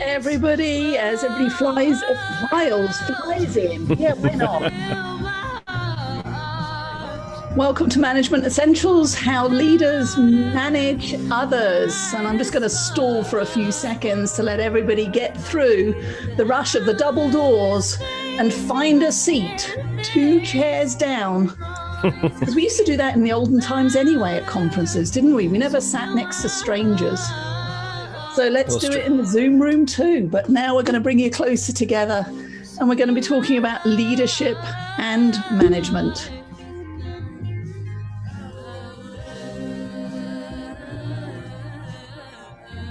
everybody, as everybody flies in. Yeah, why not? Welcome to Management Essentials, how leaders manage others. And I'm just going to stall for a few seconds to let everybody get through the rush of the double doors and find a seat 2 chairs down. Because we used to do that in the olden times anyway at conferences, didn't we? We never sat next to strangers. So let's do it in the Zoom room too. But now we're going to bring you closer together and we're going to be talking about leadership and management.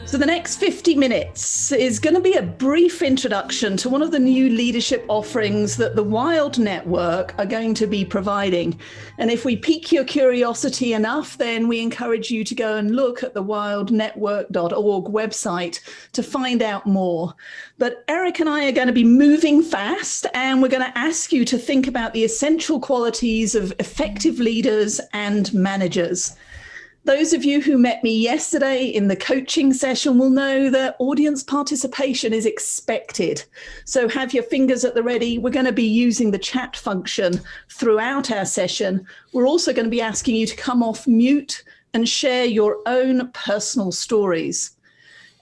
So the next 50 minutes is going to be a brief introduction to one of the new leadership offerings that the Wild Network are going to be providing. And if we pique your curiosity enough, then we encourage you to go and look at the wildnetwork.org website to find out more. But Eric and I are going to be moving fast, and we're going to ask you to think about the essential qualities of effective leaders and managers. Those of you who met me yesterday in the coaching session will know that audience participation is expected. So have your fingers at the ready. We're going to be using the chat function throughout our session. We're also going to be asking you to come off mute and share your own personal stories.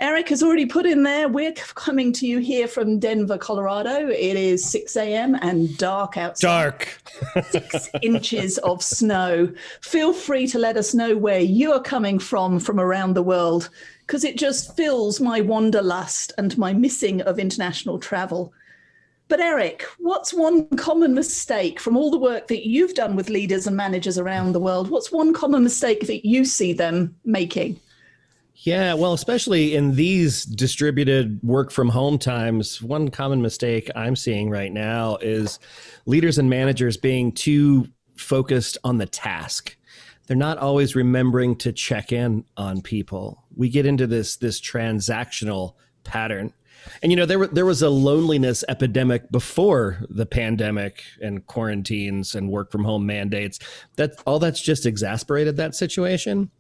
Eric has already put in there, we're coming to you here from Denver, Colorado. It is 6 a.m. and dark outside. Dark. 6 inches of snow. Feel free to let us know where you're coming from around the world, because it just fills my wanderlust and my missing of international travel. But Eric, what's one common mistake from all the work that you've done with leaders and managers around the world? What's one common mistake that you see them making? Yeah, well, especially in these distributed work from home times, one common mistake I'm seeing right now is leaders and managers being too focused on the task. They're not always remembering to check in on people. We get into this transactional pattern. And, you know, there was a loneliness epidemic before the pandemic and quarantines and work from home mandates. That's just exacerbated that situation.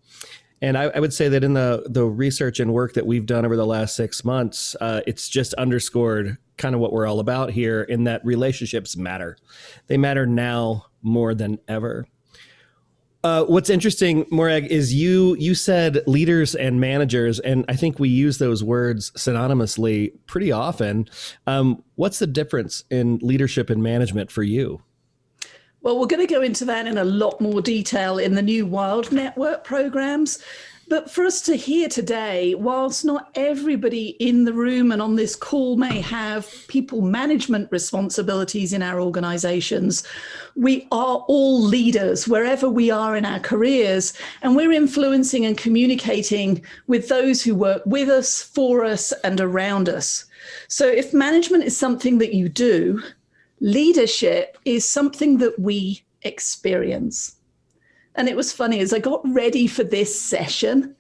And I would say that in the research and work that we've done over the last 6 months, it's just underscored kind of what we're all about here, in that relationships matter. They matter now more than ever. What's interesting, Morag, is you said leaders and managers, and I think we use those words synonymously pretty often. What's the difference in leadership and management for you? Well, we're going to go into that in a lot more detail in the new Wild Network programs. But for us to hear today, whilst not everybody in the room and on this call may have people management responsibilities in our organizations, we are all leaders wherever we are in our careers, and we're influencing and communicating with those who work with us, for us, and around us. So if management is something that you do, leadership is something that we experience. And it was funny, as I got ready for this session,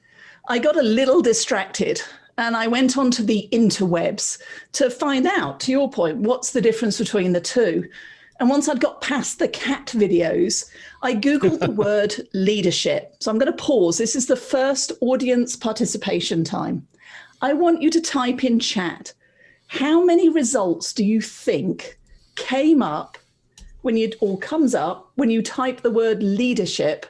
I got a little distracted and I went onto the interwebs to find out, to your point, what's the difference between the two. And once I'd got past the cat videos, I Googled the word leadership. So I'm going to pause. This is the first audience participation time. I want you to type in chat, how many results do you think came up comes up when you type the word leadership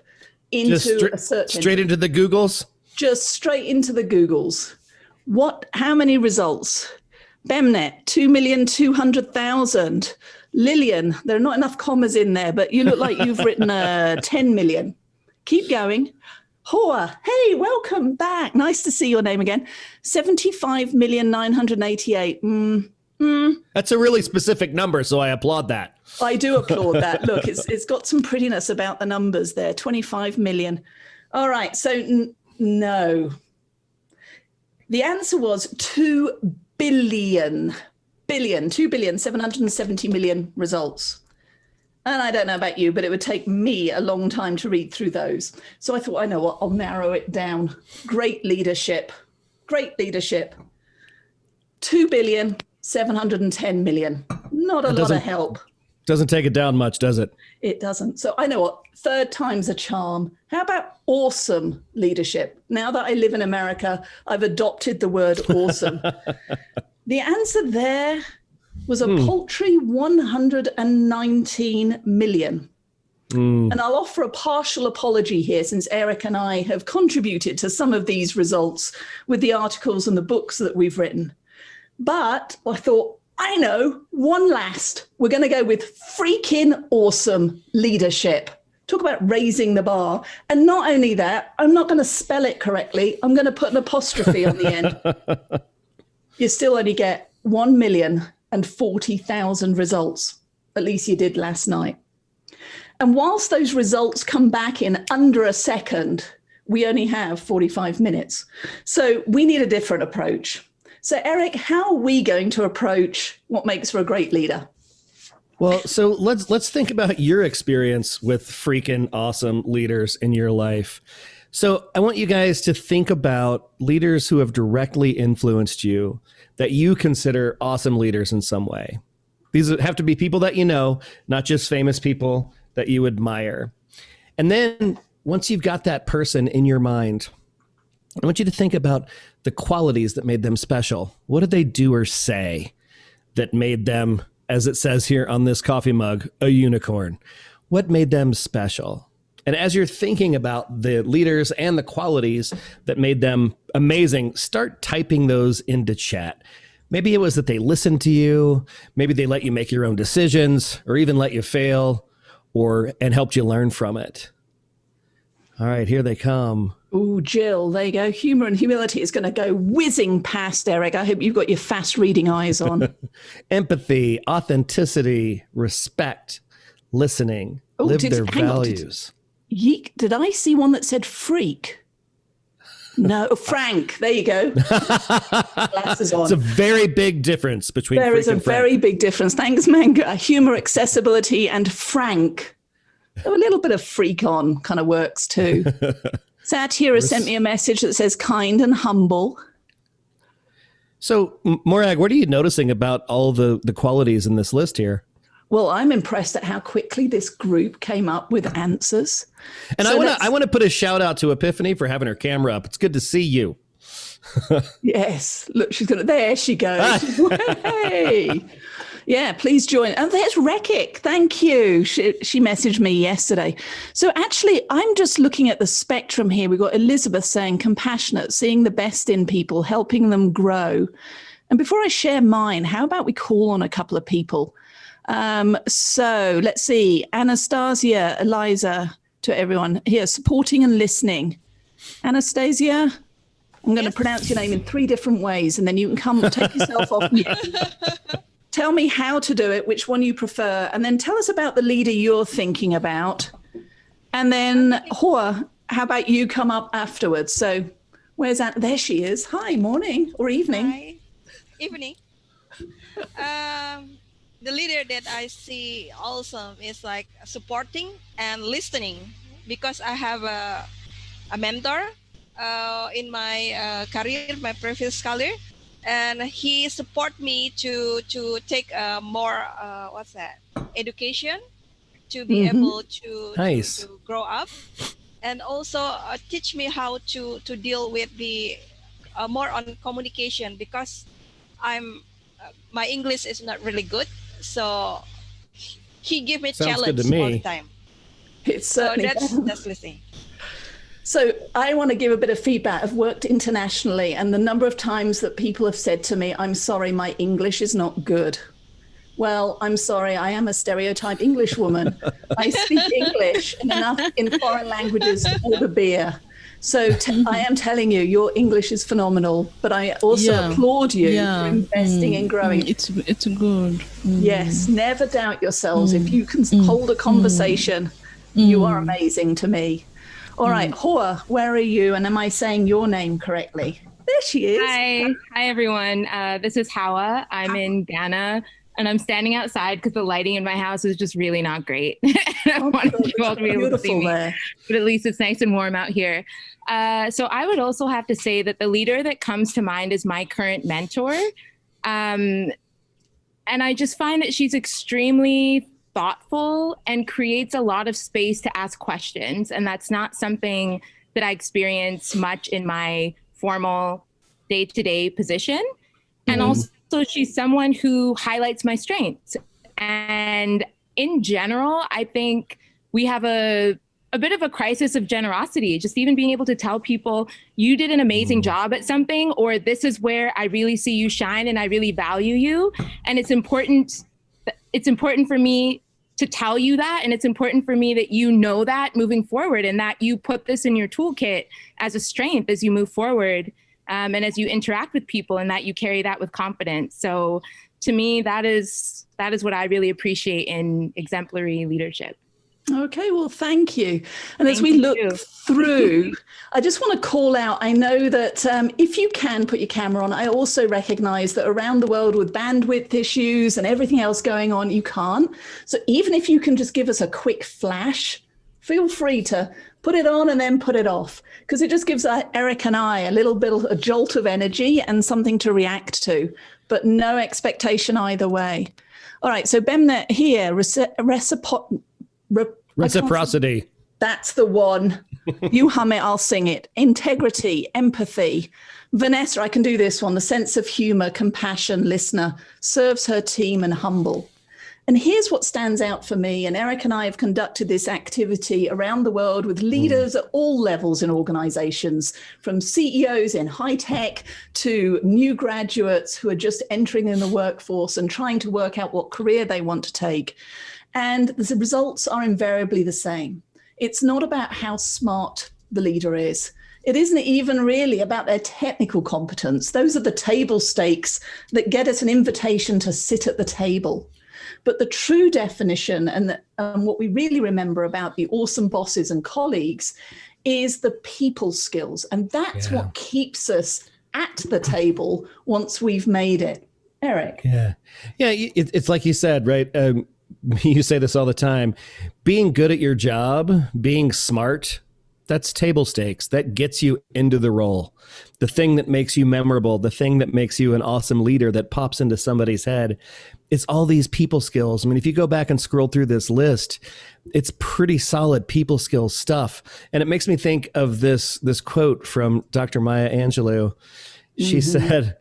into a search engine? Straight into the Googles? Just straight into the Googles. How many results? Bemnet, 2,200,000. Lillian, there are not enough commas in there, but you look like you've written 10 million. Keep going. Hoa, hey, welcome back. Nice to see your name again. 75,988,000. That's a really specific number, so I applaud that. I do applaud that. Look, it's got some prettiness about the numbers there. 25 million. All right, so no. The answer was 2 billion, 770 million results. And I don't know about you, but it would take me a long time to read through those. So I thought, I know what, I'll narrow it down. Great leadership. 2,710 million. Not a lot of help. Doesn't take it down much, does it? It doesn't. So I know what, third time's a charm. How about awesome leadership? Now that I live in America, I've adopted the word awesome. The answer there was a paltry 119 million. And I'll offer a partial apology here, since Eric and I have contributed to some of these results with the articles and the books that we've written. But I thought, I know, one last. We're going to go with freaking awesome leadership. Talk about raising the bar. And not only that, I'm not going to spell it correctly. I'm going to put an apostrophe on the end. You still only get 1,040,000 results. At least you did last night. And whilst those results come back in under a second, we only have 45 minutes. So we need a different approach. So Eric, how are we going to approach what makes for a great leader? Well, so let's think about your experience with freaking awesome leaders in your life. So I want you guys to think about leaders who have directly influenced you that you consider awesome leaders in some way. These have to be people that you know, not just famous people that you admire. And then once you've got that person in your mind, I want you to think about the qualities that made them special. What did they do or say that made them, as it says here on this coffee mug, a unicorn? What made them special? And as you're thinking about the leaders and the qualities that made them amazing, start typing those into chat. Maybe it was that they listened to you. Maybe they let you make your own decisions, or even let you fail, and helped you learn from it. All right, here they come. Oh, Jill, there you go. Humor and humility is going to go whizzing past, Eric. I hope you've got your fast reading eyes on. Empathy, authenticity, respect, listening, live their values. Did I see one that said freak? No, Frank. There you go. Glasses on. It's a very big difference between There is a very big difference. Thanks, Manga. Humor, accessibility, and Frank. So a little bit of freak on kind of works too. Satira sent me a message that says kind and humble. So, Morag, what are you noticing about all the qualities in this list here? Well, I'm impressed at how quickly this group came up with answers. And so I want to put a shout out to Epiphany for having her camera up. It's good to see you. Yes. Look, there she goes. Hey. Yeah, please join. And there's Rekik. Thank you. She messaged me yesterday. So actually, I'm just looking at the spectrum here. We've got Elizabeth saying compassionate, seeing the best in people, helping them grow. And before I share mine, how about we call on a couple of people? So let's see. Anastasia, Eliza, to everyone here, supporting and listening. Anastasia, I'm going to pronounce your name in 3 different ways, and then you can take yourself off mute. Tell me how to do it, which one you prefer, and then tell us about the leader you're thinking about. And then, Hoa, how about you come up afterwards? So where's that? There she is. Hi, morning or evening. Hi, evening. The leader that I see awesome is like supporting and listening, because I have a mentor in my career, my previous career. And he support me to take more education to be able to grow up, and also teach me how to deal with the more on communication, because my English is not really good, so he give me challenge all the time. It's certainly that's listening. So I want to give a bit of feedback. I've worked internationally, and the number of times that people have said to me, I'm sorry, my English is not good. Well, I'm sorry, I am a stereotype English woman. I speak English and enough in foreign languages to order beer. So I am telling you, your English is phenomenal, but I also applaud you for investing in growing. It's good. Yes, never doubt yourselves. If you can hold a conversation, you are amazing to me. All right, Hoa, where are you? And am I saying your name correctly? There she is. Hi everyone. This is Hawa. I'm in Ghana, and I'm standing outside because the lighting in my house is just really not great. I wanted you all to be able to see me, but at least it's nice and warm out here. So I would also have to say that the leader that comes to mind is my current mentor. And I just find that she's extremely thoughtful and creates a lot of space to ask questions. And that's not something that I experience much in my formal day-to-day position. And also also she's someone who highlights my strengths. And in general, I think we have a bit of a crisis of generosity, just even being able to tell people you did an amazing job at something, or this is where I really see you shine and I really value you. And it's important for me to tell you that. And it's important for me that you know that moving forward, and that you put this in your toolkit as a strength as you move forward, and as you interact with people, and that you carry that with confidence. So to me, that is what I really appreciate in exemplary leadership. Okay, well, thank you. And as we look through, I just want to call out, I know that if you can put your camera on, I also recognize that around the world with bandwidth issues and everything else going on, you can't. So even if you can just give us a quick flash, feel free to put it on and then put it off, because it just gives Eric and I a little bit of a jolt of energy and something to react to, but no expectation either way. All right, so Bemnet here, reciprocity. That's the one. You hum it, I'll sing it. Integrity, empathy. Vanessa, I can do this one. The sense of humor, compassion, listener, serves her team and humble. And here's what stands out for me. And Eric and I have conducted this activity around the world with leaders at all levels in organizations, from CEOs in high tech to new graduates who are just entering in the workforce and trying to work out what career they want to take. And the results are invariably the same. It's not about how smart the leader is. It isn't even really about their technical competence. Those are the table stakes that get us an invitation to sit at the table. But the true definition and what we really remember about the awesome bosses and colleagues is the people skills. And that's what keeps us at the table once we've made it. Eric? Yeah, it's like you said, right? You say this all the time. Being good at your job, being smart, that's table stakes. That gets you into the role. The thing that makes you memorable, the thing that makes you an awesome leader that pops into somebody's head, it's all these people skills. I mean, if you go back and scroll through this list, it's pretty solid people skills stuff. And it makes me think of this quote from Dr. Maya Angelou. She said,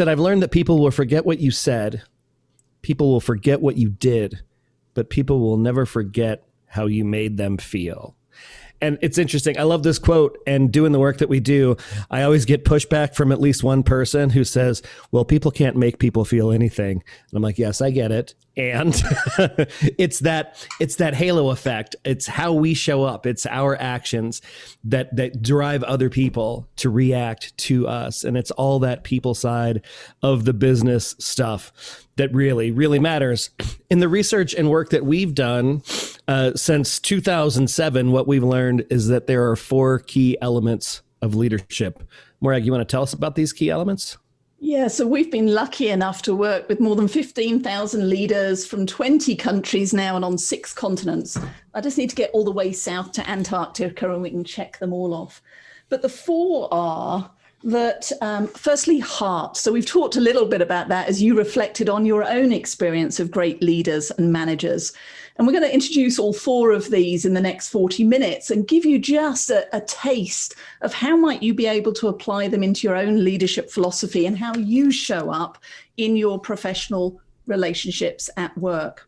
I've learned that people will forget what you said. People will forget what you did, but people will never forget how you made them feel. And it's interesting. I love this quote, and doing the work that we do, I always get pushback from at least one person who says, well, people can't make people feel anything. And I'm like, yes, I get it. And it's that halo effect. It's how we show up. It's our actions that drive other people to react to us. And it's all that people side of the business stuff that really, really matters. In the research and work that we've done since 2007, what we've learned is that there are 4 key elements of leadership. Morag, you want to tell us about these key elements? Yeah, so we've been lucky enough to work with more than 15,000 leaders from 20 countries now and on 6 continents. I just need to get all the way south to Antarctica and we can check them all off. But the 4 are that, firstly, heart. So we've talked a little bit about that as you reflected on your own experience of great leaders and managers. And we're going to introduce all 4 of these in the next 40 minutes and give you just a taste of how might you be able to apply them into your own leadership philosophy and how you show up in your professional relationships at work.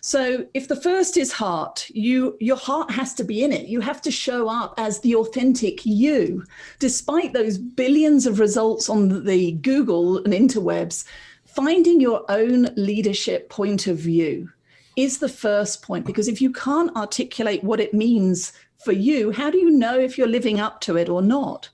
So if the first is heart, your heart has to be in it. You have to show up as the authentic you. Despite those billions of results on the Google and interwebs, finding your own leadership point of view is the first point, because if you can't articulate what it means for you, how do you know if you're living up to it or not?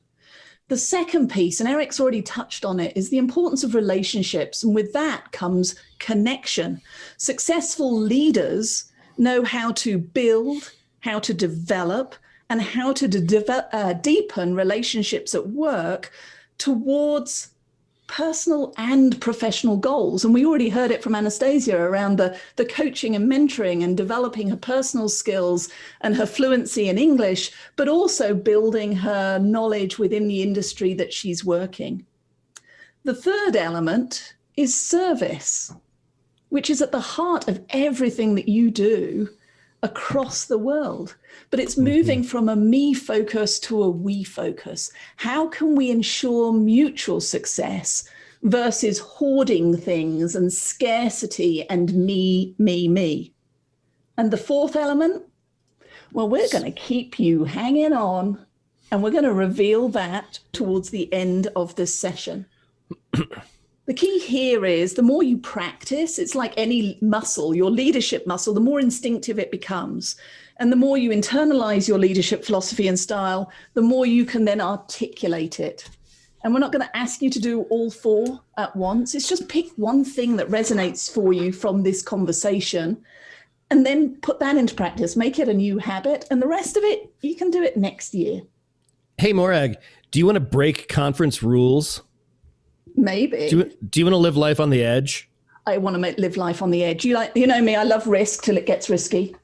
The second piece, and Eric's already touched on it, is the importance of relationships. And with that comes connection. Successful leaders know how to build, how to develop, and how to deepen relationships at work towards personal and professional goals. And we already heard it from Anastasia around the coaching and mentoring and developing her personal skills and her fluency in English, but also building her knowledge within the industry that she's working. The third element is service, which is at the heart of everything that you do across the world. But it's moving from a me focus to a we focus. How can we ensure mutual success versus hoarding things and scarcity and me, me, me. And the fourth element, well, we're going to keep you hanging on, and we're going to reveal that towards the end of this session. The key here is the more you practice, it's like any muscle, your leadership muscle, the more instinctive it becomes. And the more you internalize your leadership philosophy and style, the more you can then articulate it. And we're not going to ask you to do all four at once. It's just pick one thing that resonates for you from this conversation and then put that into practice, make it a new habit. And the rest of it, you can do it next year. Hey, Morag, do you want to break conference rules? Maybe. Do you want to live life on the edge? I want to live life on the edge. You know me, I love risk till it gets risky.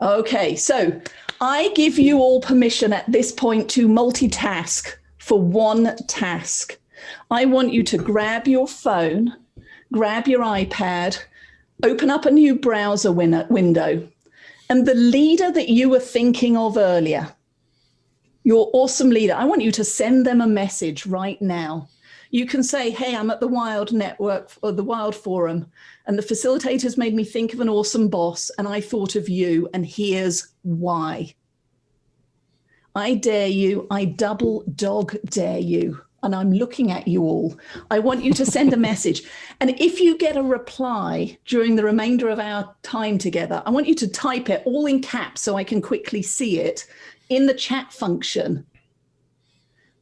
Okay, so I give you all permission at this point to multitask for one task. I want you to grab your phone, grab your iPad, open up a new browser window, and the leader that you were thinking of earlier, your awesome leader, I want you to send them a message right now. You can say, hey, I'm at the Wild Network or the Wild Forum, and the facilitators made me think of an awesome boss, and I thought of you, and here's why. I dare you, I double dog dare you, and I'm looking at you all. I want you to send a message. And if you get a reply during the remainder of our time together, I want you to type it all in caps so I can quickly see it in the chat function.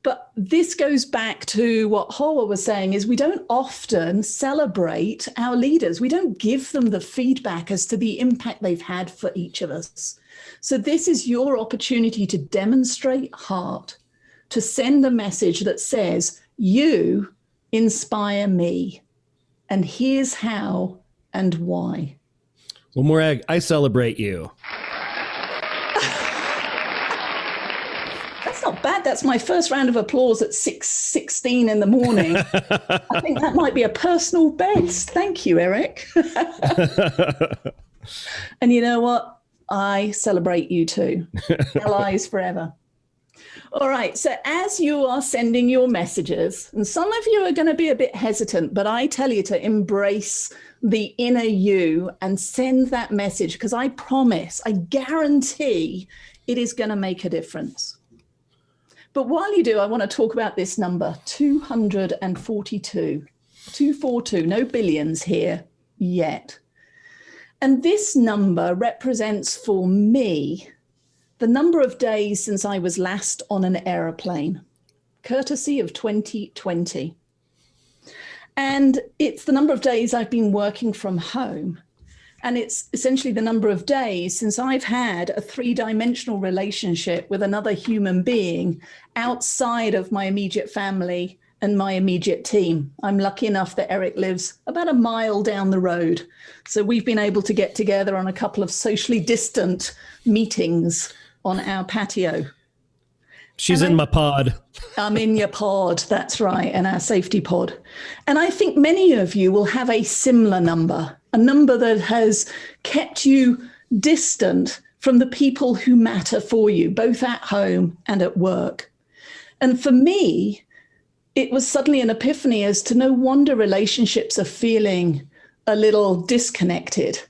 But this goes back to what Hoa was saying, is we don't often celebrate our leaders. We don't give them the feedback as to the impact they've had for each of us. So this is your opportunity to demonstrate heart, to send a message that says, you inspire me, and here's how and why. Well, Morag, I celebrate you. That's not bad. That's my first round of applause at 6:16 in the morning. I think that might be a personal best. Thank you, Eric. And you know what? I celebrate you too. Allies forever. All right. So as you are sending your messages, and some of you are going to be a bit hesitant, but I tell you to embrace the inner you and send that message, because I promise, I guarantee it is going to make a difference. But while you do, I want to talk about this number, 242. 242, no billions here yet. And this number represents for me the number of days since I was last on an aeroplane, courtesy of 2020. And it's the number of days I've been working from home. And it's essentially the number of days since I've had a three-dimensional relationship with another human being outside of my immediate family and my immediate team. I'm lucky enough that Eric lives about a mile down the road. So we've been able to get together on a couple of socially distant meetings on our patio. She's in my pod. I'm in your pod, that's right, and our safety pod. And I think many of you will have a similar number, a number that has kept you distant from the people who matter for you, both at home and at work. And for me, it was suddenly an epiphany as to no wonder relationships are feeling a little disconnected.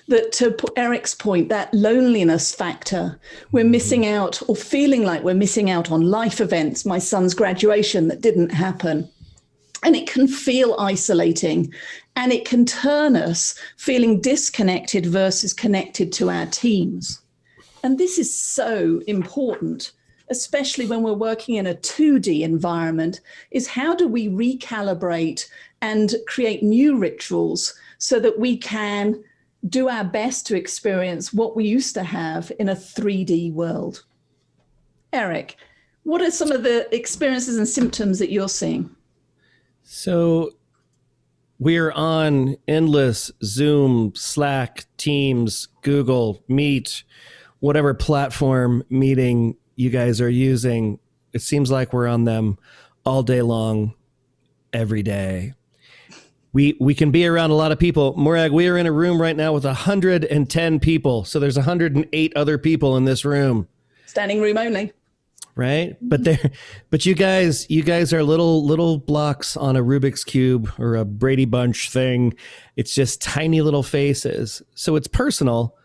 That, to Eric's point, that loneliness factor, we're missing out, or feeling like we're missing out on life events, my son's graduation that didn't happen. And it can feel isolating, and it can turn us feeling disconnected versus connected to our teams. And this is so important, especially when we're working in a 2D environment, is how do we recalibrate and create new rituals so that we can do our best to experience what we used to have in a 3D world. Eric, what are some of the experiences and symptoms that you're seeing? So we're on endless Zoom, Slack, Teams, Google, Meet, whatever platform meeting you guys are using. It seems like we're on them all day long, every day. We can be around a lot of people. Morag, we are in a room right now with 110 people. So there's 108 other people in this room. Standing room only. right? But you guys are little blocks on a Rubik's Cube or a Brady Bunch thing. It's just tiny little faces. So it's personal,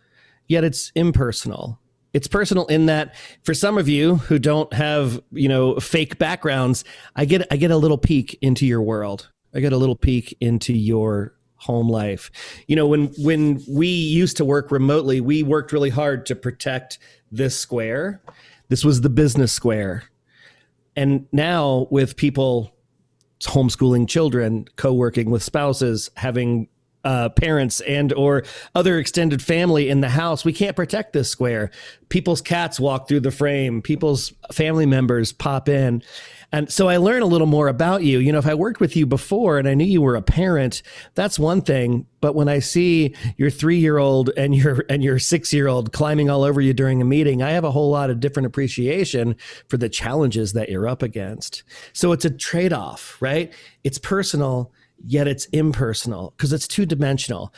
yet it's impersonal. It's personal in that for some of you who don't have, fake backgrounds, I get a little peek into your world. I get a little peek into your home life. When we used to work remotely, we worked really hard to protect this square. This was the business square. And now with people homeschooling children, co-working with spouses, having parents and or other extended family in the house, we can't protect this square. People's cats walk through the frame. People's family members pop in. And so I learn a little more about you. If I worked with you before and I knew you were a parent, that's one thing. But when I see your 3-year-old and your 6-year-old climbing all over you during a meeting, I have a whole lot of different appreciation for the challenges that you're up against. So it's a trade-off, right? It's personal, yet it's impersonal because it's two-dimensional.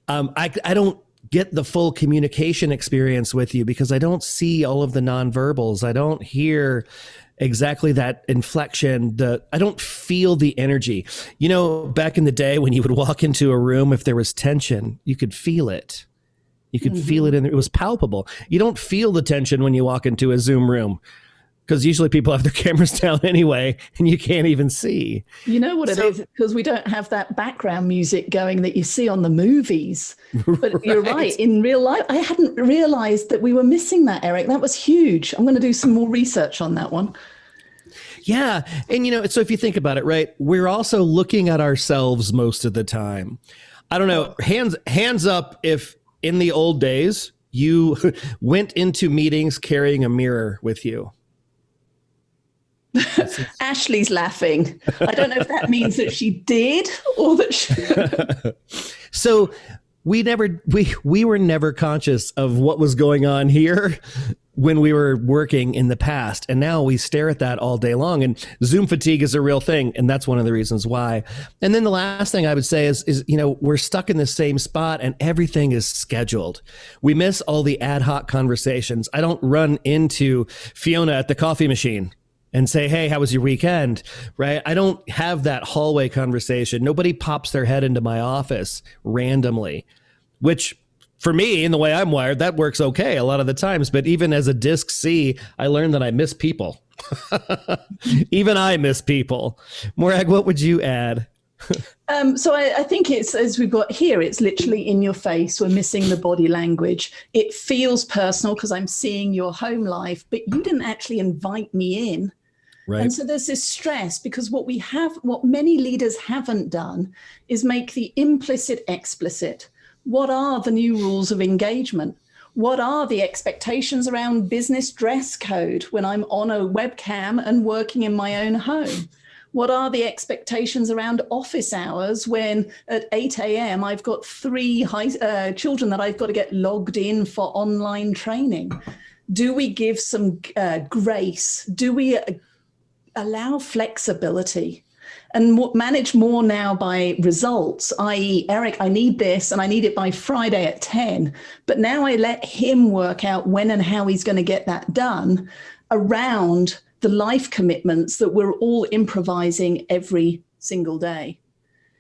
I don't get the full communication experience with you because I don't see all of the nonverbals. I don't hear exactly that inflection. I don't feel the energy. Back in the day when you would walk into a room, if there was tension, you could feel it. You could feel it, and it was palpable. You don't feel the tension when you walk into a Zoom room because usually people have their cameras down anyway, and you can't even see. You know what it is? Because we don't have that background music going that you see on the movies. But right. You're right. In real life, I hadn't realized that we were missing that, Eric. That was huge. I'm going to do some more research on that one. Yeah. And, so if you think about it, right, we're also looking at ourselves most of the time. I don't know, hands up if in the old days you went into meetings carrying a mirror with you. Ashley's laughing. I don't know if that means that she did or that she... So we were never conscious of what was going on here when we were working in the past. And now we stare at that all day long. And Zoom fatigue is a real thing. And that's one of the reasons why. And then the last thing I would say is we're stuck in the same spot and everything is scheduled. We miss all the ad hoc conversations. I don't run into Fiona at the coffee machine and say, hey, how was your weekend? Right? I don't have that hallway conversation. Nobody pops their head into my office randomly, which for me, in the way I'm wired, that works okay a lot of the times. But even as a disc C, I learned that I miss people. Even I miss people. Morag, what would you add? So I think it's, as we've got here, it's literally in your face. We're missing the body language. It feels personal because I'm seeing your home life, but you didn't actually invite me in. Right. And so there's this stress because what many leaders haven't done is make the implicit explicit. What are the new rules of engagement? What are the expectations around business dress code when I'm on a webcam and working in my own home? What are the expectations around office hours when at 8 a.m. I've got 3 children that I've got to get logged in for online training? Do we give some grace? Do we allow flexibility and manage more now by results, i.e., Eric, I need this and I need it by Friday at 10. But now I let him work out when and how he's going to get that done around the life commitments that we're all improvising every single day.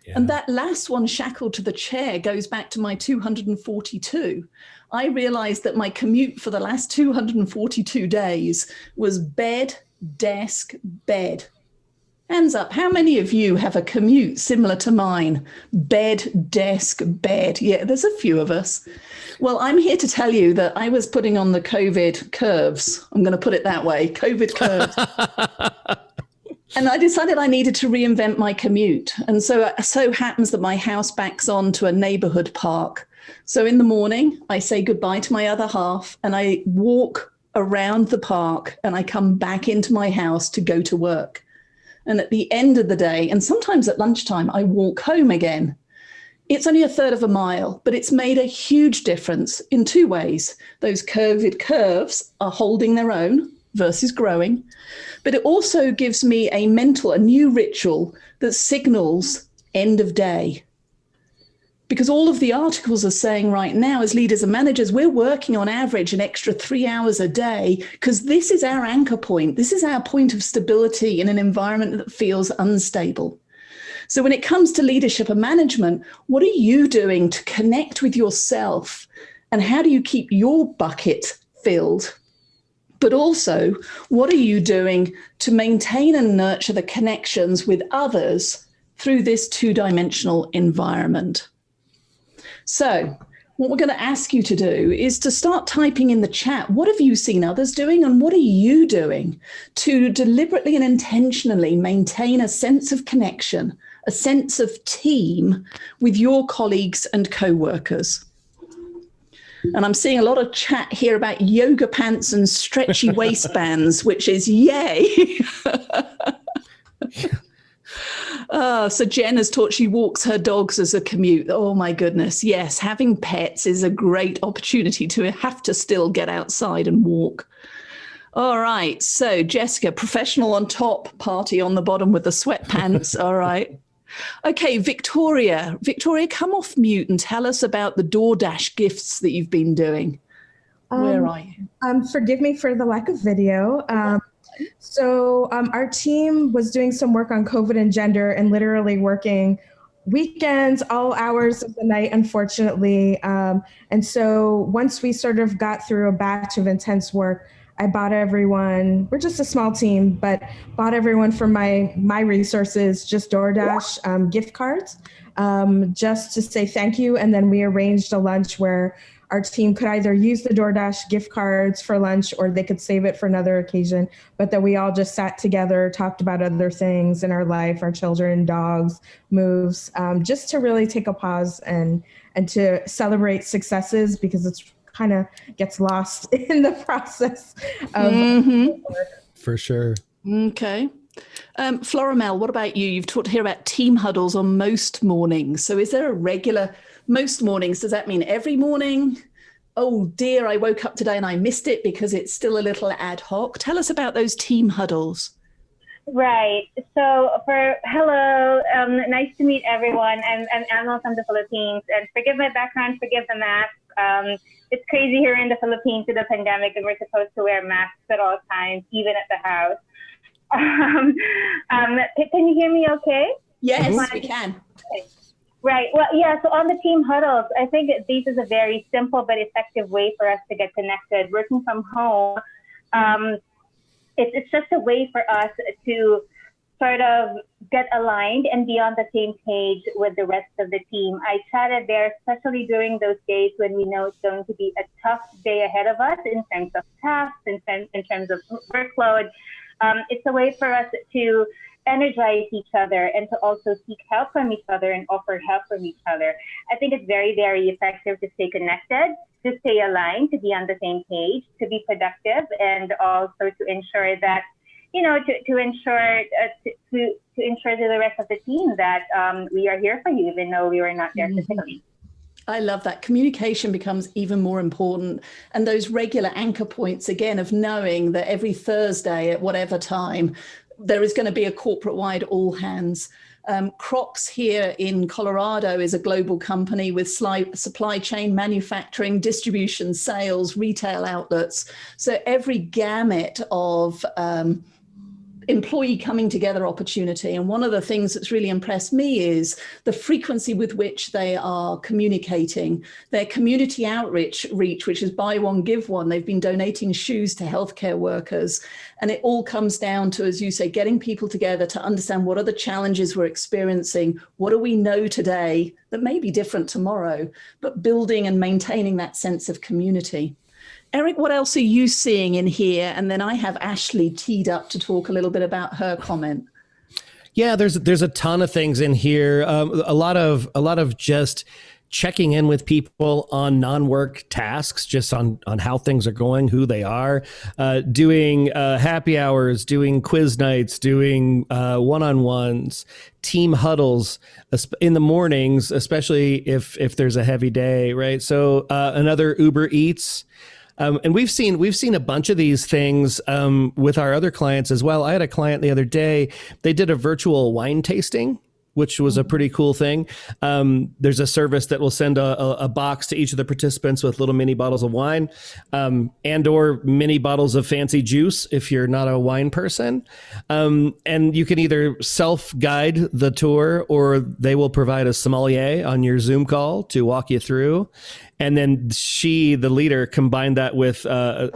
Yeah. And that last one, shackled to the chair, goes back to my 242. I realized that my commute for the last 242 days was bed, desk, bed. Hands up, how many of you have a commute similar to mine? Bed, desk, bed. Yeah, there's a few of us. Well, I'm here to tell you that I was putting on the COVID curves. I'm going to put it that way, COVID curves. And I decided I needed to reinvent my commute. And so it so happens that my house backs on to a neighborhood park. So in the morning, I say goodbye to my other half and I walk around the park and I come back into my house to go to work. And at the end of the day, and sometimes at lunchtime, I walk home again. It's only a third of a mile, but it's made a huge difference in 2 ways. Those COVID curves are holding their own versus growing, but it also gives me a new ritual that signals end of day. Because all of the articles are saying right now, as leaders and managers, we're working on average an extra 3 hours a day because this is our anchor point. This is our point of stability in an environment that feels unstable. So when it comes to leadership and management, what are you doing to connect with yourself? And how do you keep your bucket filled? But also, what are you doing to maintain and nurture the connections with others through this two-dimensional environment? So what we're going to ask you to do is to start typing in the chat, what have you seen others doing and what are you doing to deliberately and intentionally maintain a sense of connection, a sense of team with your colleagues and co-workers? And I'm seeing a lot of chat here about yoga pants and stretchy waistbands, which is yay. So Jen has taught she walks her dogs as a commute. Oh, my goodness. Yes, having pets is a great opportunity to have to still get outside and walk. All right. So Jessica, professional on top, party on the bottom with the sweatpants. All right. Okay, Victoria. Victoria, come off mute and tell us about the DoorDash gifts that you've been doing. Where are you? Forgive me for the lack of video. So our team was doing some work on COVID and gender and literally working weekends, all hours of the night, unfortunately. And so once we sort of got through a batch of intense work, I bought everyone, we're just a small team, but bought everyone from my resources, just DoorDash gift cards, just to say thank you. And then we arranged a lunch where our team could either use the DoorDash gift cards for lunch or they could save it for another occasion, but that we all just sat together, talked about other things in our life, our children, dogs, moves, just to really take a pause and to celebrate successes, because it's kind of gets lost in the process of For sure. Okay. Florimel, what about you? You've talked here about team huddles on most mornings. So is there a regular, most mornings, does that mean every morning? Oh dear, I woke up today and I missed it because it's still a little ad hoc. Tell us about those team huddles. Right. So hello, nice to meet everyone. I'm Emma from the Philippines, and forgive my background, forgive the mask. It's crazy here in the Philippines with the pandemic, and we're supposed to wear masks at all times, even at the house. Can you hear me okay? Yes, we can. Okay. Right. Well, yeah, so on the team huddles, I think this is a very simple but effective way for us to get connected. Working from home, it's just a way for us to sort of get aligned and be on the same page with the rest of the team. I chatted there, especially during those days when we know it's going to be a tough day ahead of us in terms of tasks, in terms of workload. It's a way for us to energize each other and to also seek help from each other and offer help from each other. I think it's very, very effective to stay connected, to stay aligned, to be on the same page, to be productive, and also to ensure that, to ensure to the rest of the team that we are here for you, even though we were not there physically. I love that. Communication becomes even more important. And those regular anchor points, again, of knowing that every Thursday at whatever time, there is going to be a corporate-wide all hands. Crocs here in Colorado is a global company with supply chain, manufacturing, distribution, sales, retail outlets. So every gamut of employee coming together opportunity. And one of the things that's really impressed me is the frequency with which they are communicating. Their community outreach, which is buy one, give one. They've been donating shoes to healthcare workers. And it all comes down to, as you say, getting people together to understand what are the challenges we're experiencing, what do we know today that may be different tomorrow, but building and maintaining that sense of community. Eric, what else are you seeing in here? And then I have Ashley teed up to talk a little bit about her comment. Yeah, there's a ton of things in here. A lot of just checking in with people on non-work tasks, just on how things are going, who they are, doing happy hours, doing quiz nights, doing one-on-ones, team huddles in the mornings, especially if there's a heavy day, right? So another Uber Eats. And we've seen a bunch of these things with our other clients as well. I had a client the other day, they did a virtual wine tasting. which was a pretty cool thing. There's a service that will send a box to each of the participants with little mini bottles of wine, and or mini bottles of fancy juice if you're not a wine person. And you can either self-guide the tour, or they will provide a sommelier on your Zoom call to walk you through. And then the leader, combined that with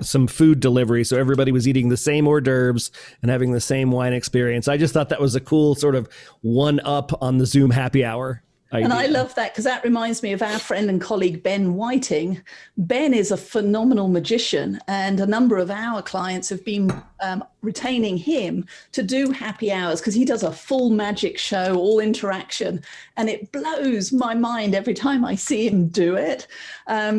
some food delivery. So everybody was eating the same hors d'oeuvres and having the same wine experience. I just thought that was a cool sort of one-up on the Zoom happy hour idea. And I love that, because that reminds me of our friend and colleague, Ben Whiting. Ben is a phenomenal magician, and a number of our clients have been retaining him to do happy hours, because he does a full magic show, all interaction. And it blows my mind every time I see him do it,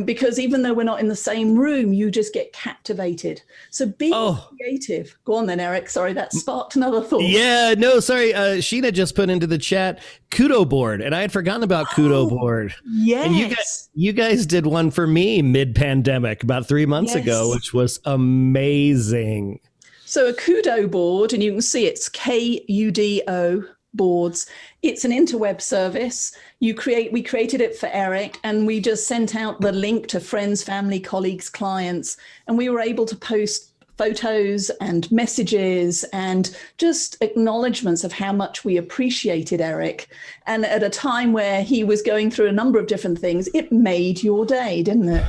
because even though we're not in the same room, you just get captivated. So be creative. Go on then, Eric. Sorry, that sparked another thought. Yeah, no, sorry. Sheena just put into the chat Kudo board, and I had forgotten about Kudo board. Yes. And you guys did one for me mid-pandemic about 3 months ago, which was amazing. So a Kudo board, and you can see it's KUDO boards. It's an interweb service. We created it for Eric, and we just sent out the link to friends, family, colleagues, clients, and we were able to post photos and messages and just acknowledgements of how much we appreciated Eric. And at a time where he was going through a number of different things, it made your day, didn't it?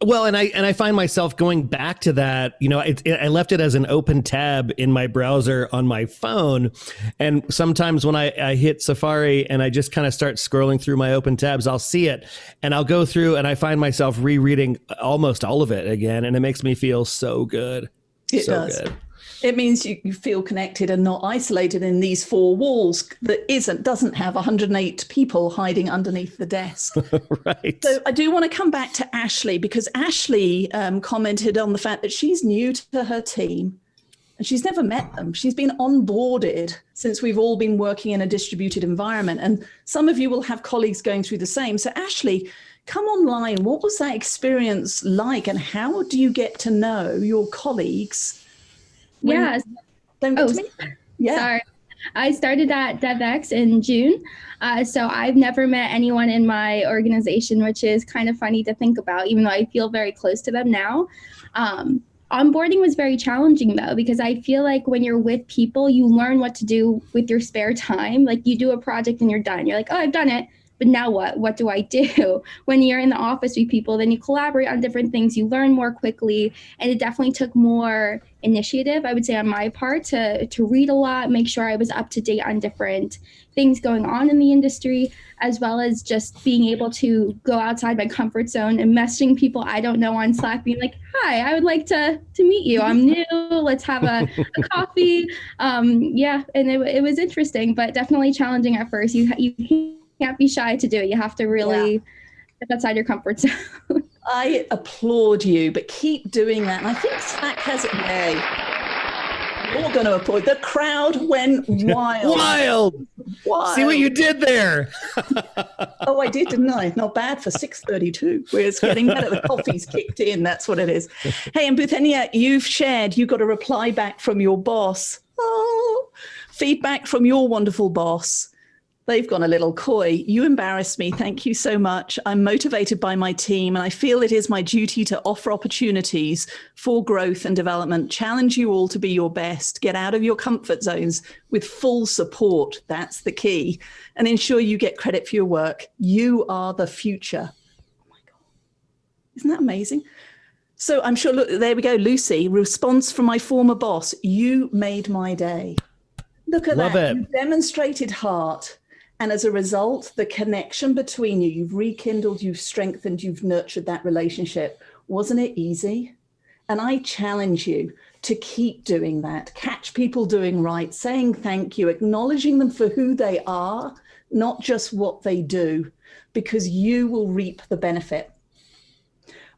Well, and I find myself going back to that. You know, I left it as an open tab in my browser on my phone. And sometimes when I hit Safari and I just kind of start scrolling through my open tabs, I'll see it and I'll go through and I find myself rereading almost all of it again. And it makes me feel so good. It does. Good. It means you feel connected and not isolated in these four walls that doesn't have 108 people hiding underneath the desk. Right. So I do want to come back to Ashley, because Ashley commented on the fact that she's new to her team and she's never met them. She's been onboarded since we've all been working in a distributed environment. And some of you will have colleagues going through the same. So Ashley, come online. What was that experience like, and how do you get to know your colleagues? Yeah. Yeah. Sorry. I started at DevX in June. So I've never met anyone in my organization, which is kind of funny to think about, even though I feel very close to them now. Onboarding was very challenging, though, because I feel like when you're with people, you learn what to do with your spare time. Like, you do a project and you're done. You're like, oh, I've done it. But now what? What do I do? When you're in the office with people, then you collaborate on different things. You learn more quickly. And it definitely took more initiative, I would say, on my part to read a lot, make sure I was up to date on different things going on in the industry, as well as just being able to go outside my comfort zone and messaging people I don't know on Slack, being like, hi, I would like to meet you. I'm new. Let's have a coffee. Yeah, and it was interesting, but definitely challenging at first. You can't be shy to do it. You have to really step outside your comfort zone. I applaud you, but keep doing that. And I think Slack has it. You're going to applaud. The crowd went wild. Wild. See what you did there. Oh, I did, didn't I? Not bad for 6:32. We're getting better. The coffee's kicked in. That's what it is. Hey, and Buthenia, you've shared, you got a reply back from your boss. Oh, feedback from your wonderful boss. They've gone a little coy. You embarrass me. Thank you so much. I'm motivated by my team, and I feel it is my duty to offer opportunities for growth and development, challenge you all to be your best, get out of your comfort zones with full support. That's the key. And ensure you get credit for your work. You are the future. Oh my God. Isn't that amazing? So I'm sure, look, there we go. Lucy, response from my former boss. You made my day. Look at that. You demonstrated heart. And as a result, the connection between you, you've rekindled, you've strengthened, you've nurtured that relationship. Wasn't it easy? And I challenge you to keep doing that. Catch people doing right, saying thank you, acknowledging them for who they are, not just what they do, because you will reap the benefit.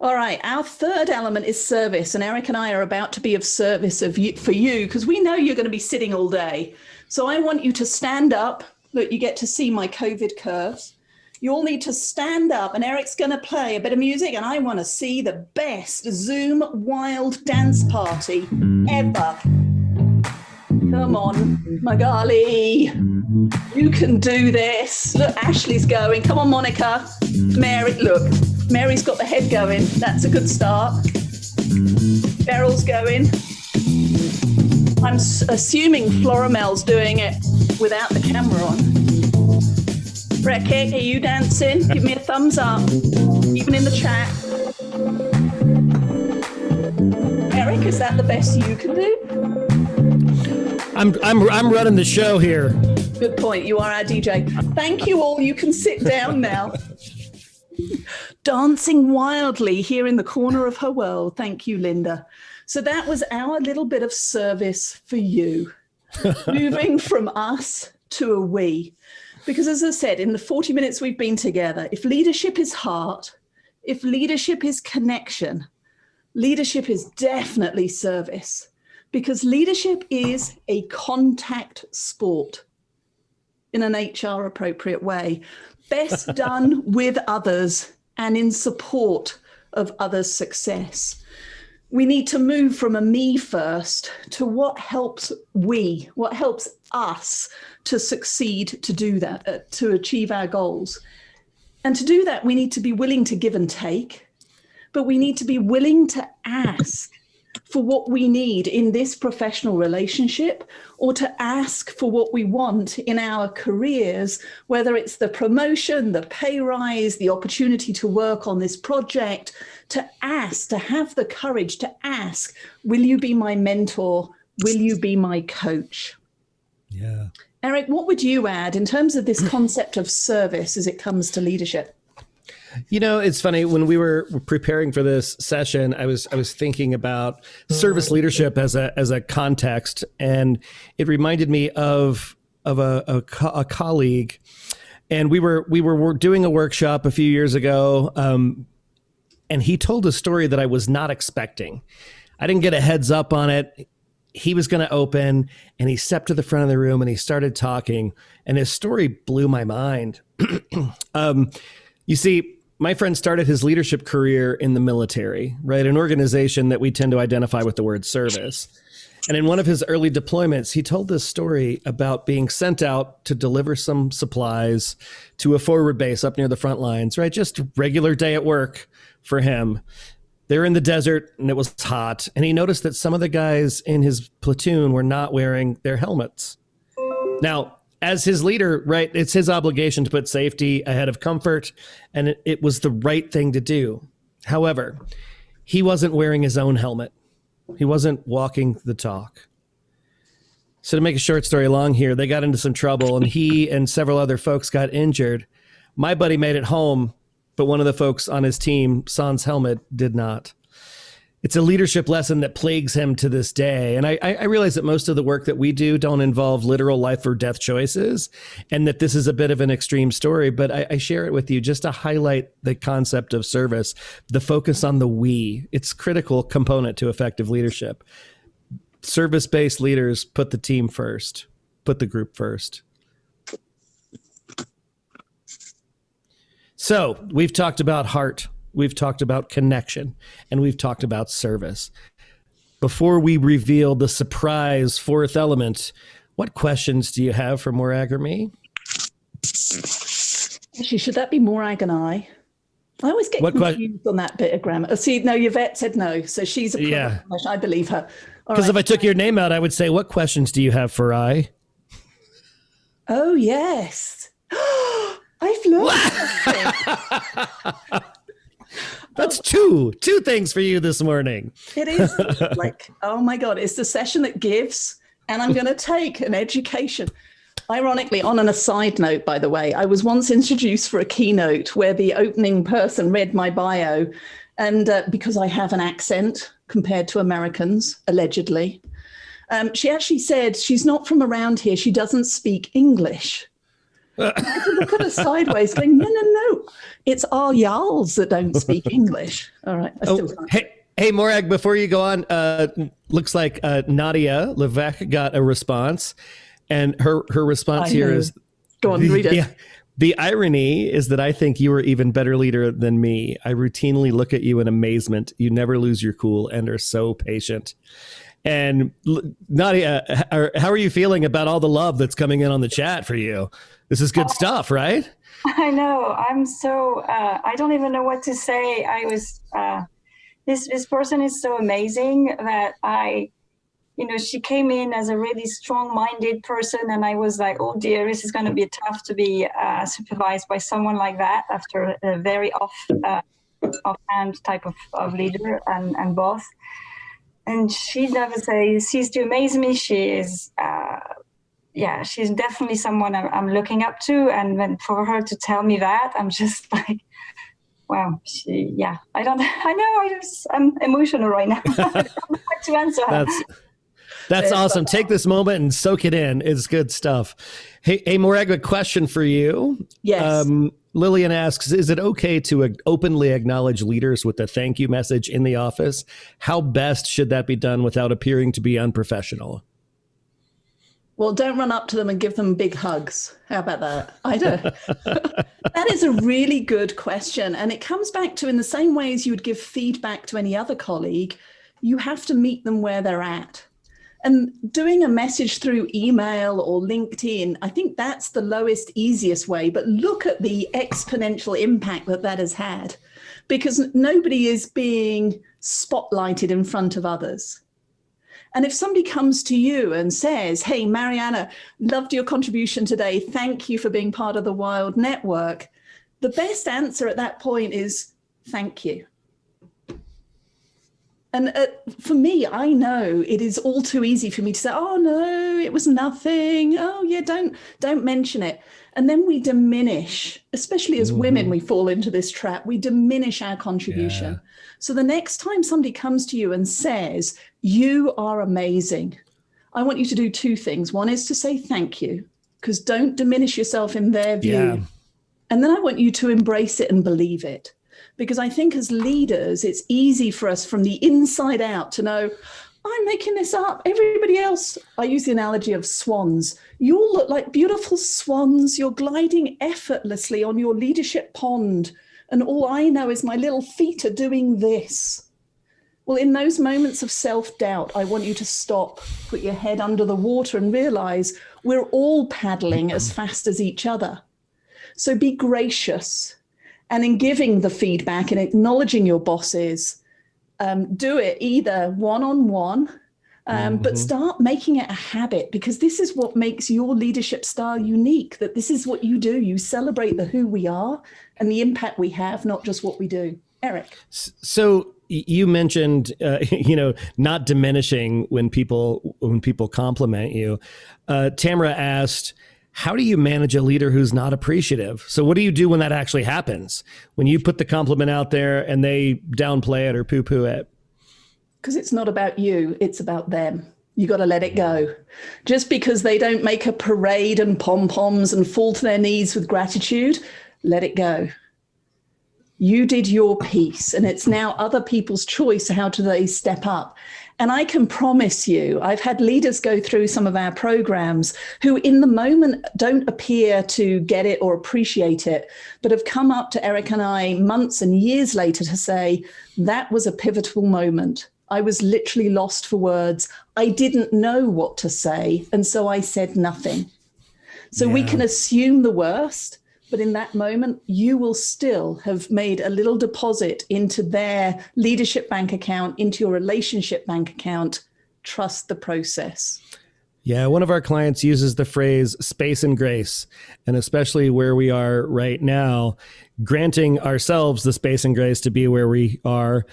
All right, our third element is service. And Eric and I are about to be of service for you, because we know you're going to be sitting all day. So I want you to stand up. Look, you get to see my COVID curves. You all need to stand up, and Eric's going to play a bit of music, and I want to see the best Zoom wild dance party ever. Come on, Magali. You can do this. Look, Ashley's going. Come on, Monica. Mary, look. Mary's got the head going. That's a good start. Beryl's going. I'm assuming Floramel's doing it without the camera on. Beckett, are you dancing? Give me a thumbs up, even in the chat. Eric, is that the best you can do? I'm running the show here. Good point. You are our DJ. Thank you all. You can sit down now. Dancing wildly here in the corner of her world. Thank you, Linda. So that was our little bit of service for you. Moving from us to a we. Because as I said, in the 40 minutes we've been together, if leadership is heart, if leadership is connection, leadership is definitely service. Because leadership is a contact sport in an HR appropriate way, best done with others and in support of others' success. We need to move from a me first to what helps us to succeed, to do that, to achieve our goals. And to do that, we need to be willing to give and take, but we need to be willing to ask for what we need in this professional relationship, or to ask for what we want in our careers, whether it's the promotion, the pay rise, the opportunity to work on this project, to ask, to have the courage to ask, will you be my mentor? Will you be my coach? Yeah. Eric, what would you add in terms of this concept of service as it comes to leadership? You know, it's funny, when we were preparing for this session, I was thinking about service leadership as a context, and it reminded me of a colleague, and we were doing a workshop a few years ago, and he told a story that I was not expecting. I didn't get a heads up on it. He was going to open, and he stepped to the front of the room and he started talking, and his story blew my mind. You see, my friend started his leadership career in the military, right? An organization that we tend to identify with the word service. And in one of his early deployments, he told this story about being sent out to deliver some supplies to a forward base up near the front lines, right? Just a regular day at work for him. They're in the desert and it was hot. And he noticed that some of the guys in his platoon were not wearing their helmets. Now, as his leader, right, it's his obligation to put safety ahead of comfort, and it was the right thing to do. However, he wasn't wearing his own helmet. He wasn't walking the talk. So to make a short story long here, they got into some trouble, and he and several other folks got injured. My buddy made it home, but one of the folks on his team, sans helmet, did not. It's a leadership lesson that plagues him to this day. And I realize that most of the work that we do don't involve literal life or death choices, and that this is a bit of an extreme story, but I share it with you just to highlight the concept of service, the focus on the we. It's a critical component to effective leadership. Service-based leaders put the team first, put the group first. So we've talked about heart. We've talked about connection, and we've talked about service. Before we reveal the surprise fourth element, what questions do you have for Morag or me? Actually, should that be Morag and I? I always get confused on that bit of grammar. See, no, Yvette said no, so she's a yeah. I believe her. Because if I took your name out, I would say, what questions do you have for I? Oh, yes. I've learned something. That's two things for you this morning. It is like, oh my God, it's the session that gives, and I'm going to take an education. Ironically, on an aside note, by the way, I was once introduced for a keynote where the opening person read my bio, and because I have an accent compared to Americans, allegedly, she actually said she's not from around here. She doesn't speak English. I could look at her sideways going, no, it's our y'alls that don't speak English. All right. I still can't. Hey, Morag, before you go on, looks like Nadia Levesque got a response, and her response here is, go on, read it. Yeah, the irony is that I think you are even better leader than me. I routinely look at you in amazement. You never lose your cool and are so patient. And Nadia, how are you feeling about all the love that's coming in on the chat for you? This is good stuff, right? I know. I'm so, I don't even know what to say. I was, this person is so amazing that she came in as a really strong-minded person, and I was like, oh dear, this is going to be tough to be supervised by someone like that after a very offhand type of leader and boss. And she never ceased to amaze me. She is, she's definitely someone I'm looking up to. And then for her to tell me that, I'm just like, wow. I'm emotional right now. I don't know what to answer her. That's awesome. Take this moment and soak it in. It's good stuff. Hey, Morag, a question for you. Yes. Lillian asks, is it okay to openly acknowledge leaders with a thank you message in the office? How best should that be done without appearing to be unprofessional? Well, don't run up to them and give them big hugs. How about that? I don't. That is a really good question. And it comes back to, in the same way as you would give feedback to any other colleague, you have to meet them where they're at. And doing a message through email or LinkedIn, I think that's the lowest, easiest way. But look at the exponential impact that has had, because nobody is being spotlighted in front of others. And if somebody comes to you and says, hey, Mariana, loved your contribution today. Thank you for being part of the Wild Network. The best answer at that point is thank you. And for me, I know it is all too easy for me to say, oh, no, it was nothing. Oh, yeah, don't mention it. And then we diminish, especially as women, we fall into this trap. We diminish our contribution. Yeah. So the next time somebody comes to you and says, you are amazing, I want you to do two things. One is to say thank you, because don't diminish yourself in their view. Yeah. And then I want you to embrace it and believe it. Because I think as leaders, it's easy for us from the inside out to know, I'm making this up. Everybody else, I use the analogy of swans. You all look like beautiful swans. You're gliding effortlessly on your leadership pond. And all I know is my little feet are doing this. Well, in those moments of self-doubt, I want you to stop, put your head under the water and realize we're all paddling as fast as each other. So be gracious. And in giving the feedback and acknowledging your bosses, do it either one-on-one, but start making it a habit, because this is what makes your leadership style unique, that this is what you do. You celebrate the who we are and the impact we have, not just what we do. Eric. So you mentioned, not diminishing when people compliment you. Tamara asked, how do you manage a leader who's not appreciative? So what do you do when that actually happens? When you put the compliment out there and they downplay it or poo-poo it? Because it's not about you, it's about them. You got to let it go. Just because they don't make a parade and pom-poms and fall to their knees with gratitude, let it go. You did your piece, and it's now other people's choice. How do they step up? And I can promise you, I've had leaders go through some of our programs who in the moment don't appear to get it or appreciate it, but have come up to Eric and I months and years later to say, that was a pivotal moment. I was literally lost for words. I didn't know what to say, and so I said nothing. So we can assume the worst, but in that moment, you will still have made a little deposit into their leadership bank account, into your relationship bank account. Trust the process. Yeah, one of our clients uses the phrase space and grace, and especially where we are right now, granting ourselves the space and grace to be where we are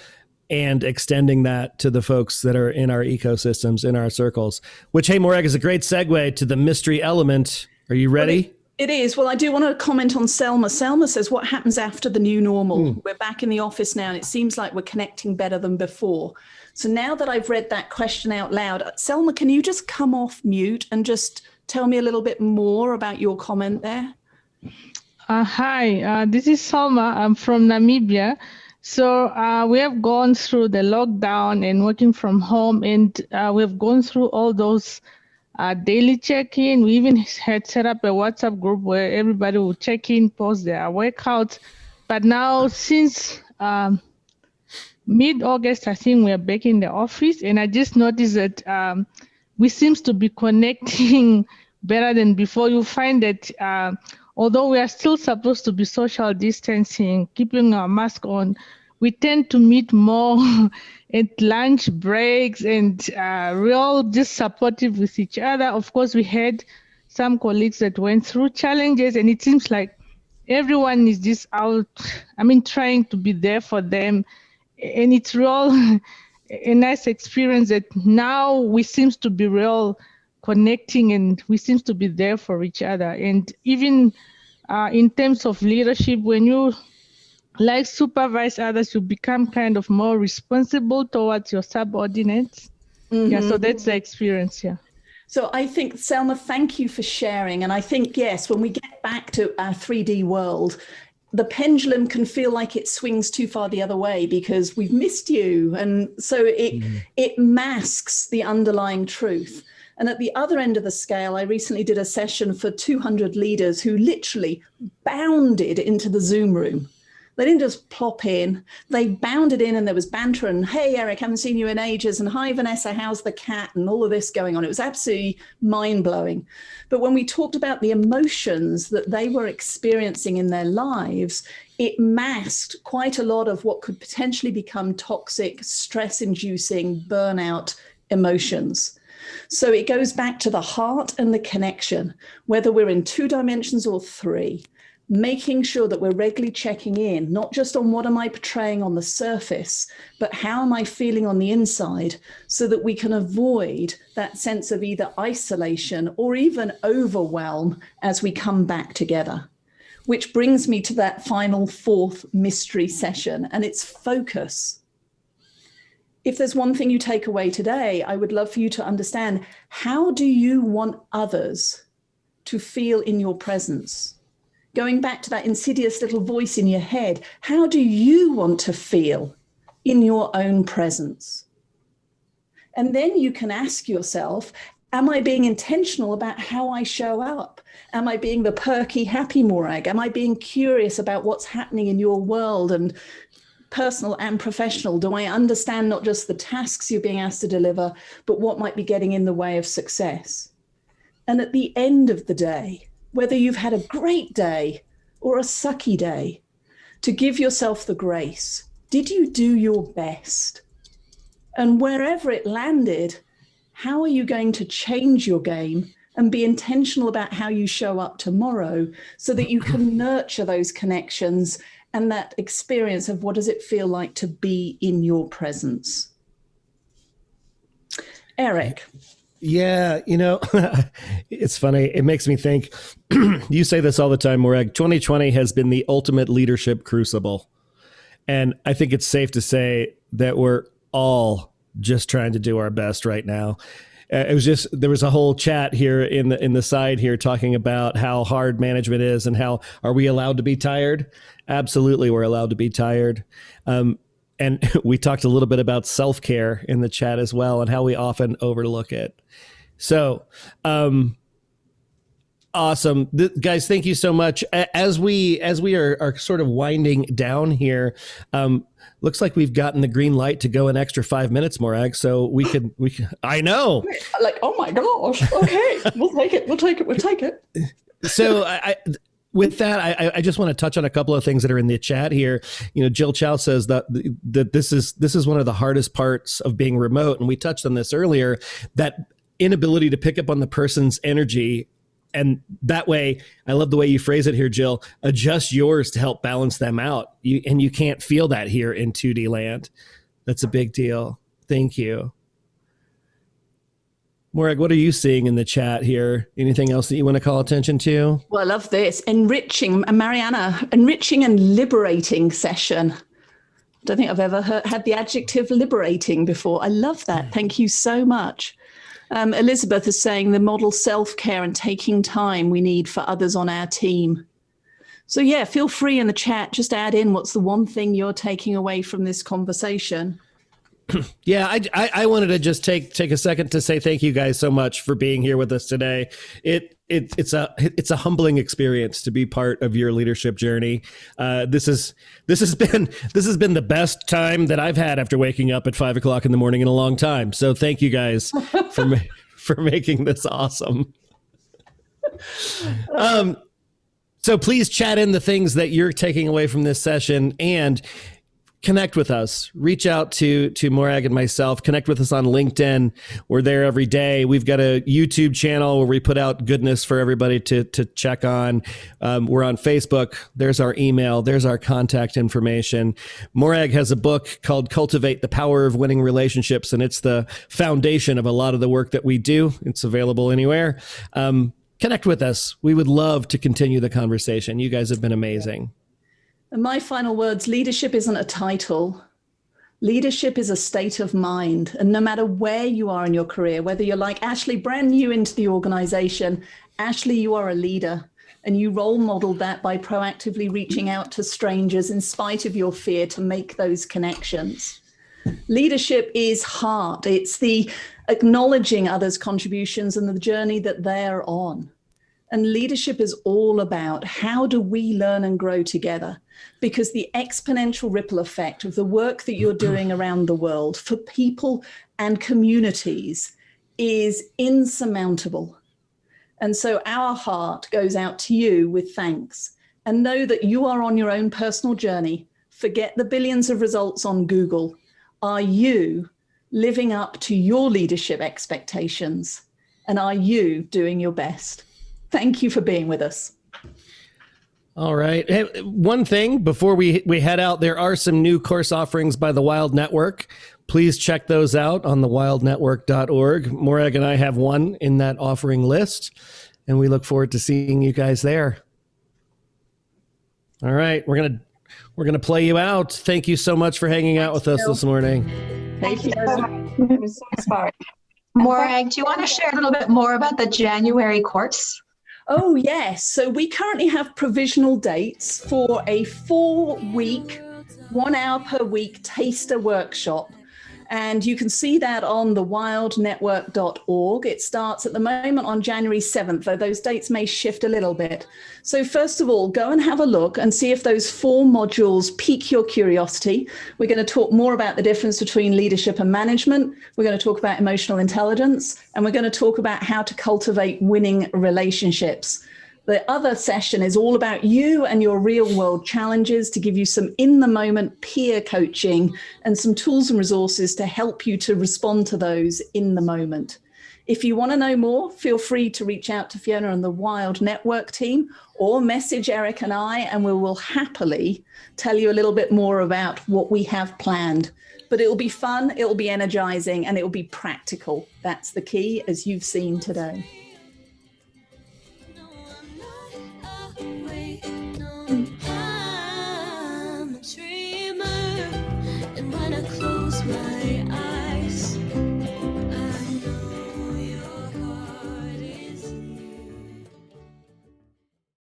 and extending that to the folks that are in our ecosystems, in our circles, which, hey, Morag, is a great segue to the mystery element. Are you ready? It is. Well, I do want to comment on Selma. Selma says, what happens after the new normal? We're back in the office now, and it seems like we're connecting better than before. So now that I've read that question out loud, Selma, can you just come off mute and just tell me a little bit more about your comment there? Hi, this is Selma. I'm from Namibia. So we have gone through the lockdown and working from home, and we've gone through all those daily check-in. We even had set up a WhatsApp group where everybody would check in, post their workouts. But now, since mid-August, I think we're back in the office, and I just noticed that we seems to be connecting better than before. You find that although we are still supposed to be social distancing, keeping our mask on, we tend to meet more at lunch breaks, and we're all just supportive with each other. Of course, we had some colleagues that went through challenges, and it seems like everyone is just out, trying to be there for them. And it's real a nice experience that now we seems to be real connecting, and we seems to be there for each other. And even in terms of leadership, when you like supervise others, you become kind of more responsible towards your subordinates. Mm-hmm. Yeah, so that's the experience. Yeah. So I think, Selma, thank you for sharing. And I think, yes, when we get back to our 3D world, the pendulum can feel like it swings too far the other way because we've missed you. And so it masks the underlying truth. And at the other end of the scale, I recently did a session for 200 leaders who literally bounded into the Zoom room. They didn't just plop in, they bounded in, and there was banter and, hey, Eric, haven't seen you in ages, and hi, Vanessa, how's the cat, and all of this going on. It was absolutely mind-blowing. But when we talked about the emotions that they were experiencing in their lives, it masked quite a lot of what could potentially become toxic, stress-inducing, burnout emotions. So it goes back to the heart and the connection, whether we're in 2 dimensions or 3. Making sure that we're regularly checking in, not just on what am I portraying on the surface, but how am I feeling on the inside, so that we can avoid that sense of either isolation or even overwhelm as we come back together. Which brings me to that final 4th mystery session, and it's focus. If there's one thing you take away today, I would love for you to understand, how do you want others to feel in your presence? Going back to that insidious little voice in your head, how do you want to feel in your own presence? And then you can ask yourself, am I being intentional about how I show up? Am I being the perky, happy Morag? Am I being curious about what's happening in your world, and personal and professional? Do I understand not just the tasks you're being asked to deliver, but what might be getting in the way of success? And at the end of the day, whether you've had a great day or a sucky day, to give yourself the grace. Did you do your best? And wherever it landed, how are you going to change your game and be intentional about how you show up tomorrow, so that you can nurture those connections and that experience of what does it feel like to be in your presence? Eric. Yeah, it's funny. It makes me think, you say this all the time, Morag, 2020 has been the ultimate leadership crucible. And I think it's safe to say that we're all just trying to do our best right now. There was a whole chat here in the side here talking about how hard management is and how, are we allowed to be tired? Absolutely, we're allowed to be tired. And we talked a little bit about self-care in the chat as well, and how we often overlook it. So, awesome. Guys, thank you so much. As we are sort of winding down here, looks like we've gotten the green light to go an extra 5 minutes, Morag. So we can, I know. Like, oh my gosh. Okay, we'll take it. So with that, I just want to touch on a couple of things that are in the chat here. Jill Chow says that this is one of the hardest parts of being remote, and we touched on this earlier. That inability to pick up on the person's energy, and that way, I love the way you phrase it here, Jill. Adjust yours to help balance them out. You can't feel that here in 2D land. That's a big deal. Thank you. Morag, what are you seeing in the chat here? Anything else that you want to call attention to? Well, I love this. Mariana, enriching and liberating session. I don't think I've ever had the adjective liberating before. I love that. Thank you so much. Elizabeth is saying the model self-care and taking time we need for others on our team. So yeah, feel free in the chat, just add in what's the one thing you're taking away from this conversation. Yeah, I wanted to just take a second to say thank you guys so much for being here with us today. It's a humbling experience to be part of your leadership journey. This has been the best time that I've had after waking up at 5 o'clock in the morning in a long time. So thank you guys for making this awesome. So please chat in the things that you're taking away from this session and connect with us. Reach out to Morag and myself. Connect with us on LinkedIn. We're there every day. We've got a YouTube channel where we put out goodness for everybody to check on. We're on Facebook. There's our email. There's our contact information. Morag has a book called Cultivate the Power of Winning Relationships, and it's the foundation of a lot of the work that we do. It's available anywhere. Connect with us. We would love to continue the conversation. You guys have been amazing. And my final words, leadership isn't a title. Leadership is a state of mind. And no matter where you are in your career, whether you're like Ashley, brand new into the organization, Ashley, you are a leader. And you role model that by proactively reaching out to strangers in spite of your fear to make those connections. Leadership is hard. It's the acknowledging others' contributions and the journey that they're on. And leadership is all about how do we learn and grow together? Because the exponential ripple effect of the work that you're doing around the world for people and communities is insurmountable. And so our heart goes out to you with thanks. And know that you are on your own personal journey. Forget the billions of results on Google. Are you living up to your leadership expectations? And are you doing your best? Thank you for being with us. All right. Hey, one thing before we head out, there are some new course offerings by the Wild Network. Please check those out on thewildnetwork.org. Morag and I have one in that offering list, and we look forward to seeing you guys there. All right. We're gonna play you out. Thank you so much for hanging out with us this morning. Thank you so much. It was so inspiring. Morag, do you want to share a little bit more about the January course? Oh, yes. So we currently have provisional dates for a 4-week, 1 hour per week taster workshop. And you can see that on thewildnetwork.org. It starts at the moment on January 7th, though those dates may shift a little bit. So first of all, go and have a look and see if those 4 modules pique your curiosity. We're going to talk more about the difference between leadership and management. We're going to talk about emotional intelligence, and we're going to talk about how to cultivate winning relationships. The other session is all about you and your real world challenges to give you some in the moment peer coaching and some tools and resources to help you to respond to those in the moment. If you want to know more, feel free to reach out to Fiona and the Wild Network team or message Eric and I, and we will happily tell you a little bit more about what we have planned. But it will be fun, it will be energizing, and it will be practical. That's the key, as you've seen today. I'm a dreamer, and when I close my eyes